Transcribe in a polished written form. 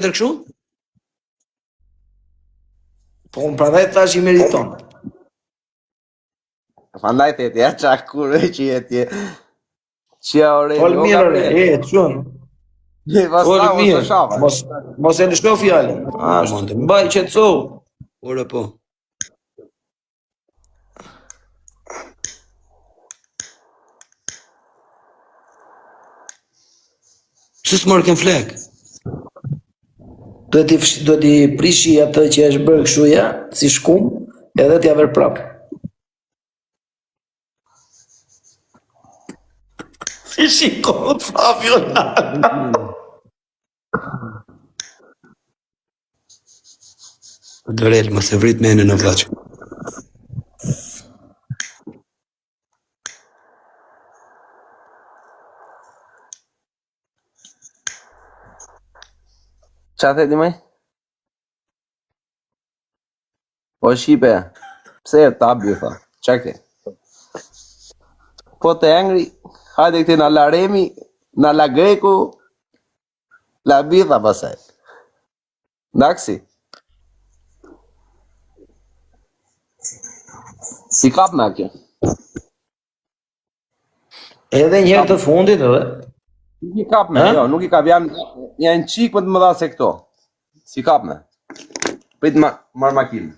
tjetër kështu? Po unë prandaj thash I meriton. Prandaj te ja çakur që je. Çia ore. Fol mirë, çun. Fol mirë. Mos e lësho fjalën. Ashtu. Mbaj qetëso. Ora po. Pse s'morë kem flek? Do t'i prishi atë që është bërë kështu ja, si shkum, edhe t'ja ver prap. Si shiko, Fabio. Dorel, mos e vrit menën në vlaç. Qa theti mëj? O Shqipe, pse e tabi, tha, qa ke? Po të engri, hajde këti në la Remi, në la Greku, la Bitha pasaj. Ndaksi? Si kap me kjo? Edhe njërë të fundit edhe? Nuk I kap me, jo, nuk I kap, janë qik për të më dha se këto. Si kap me. Prit marr makinë.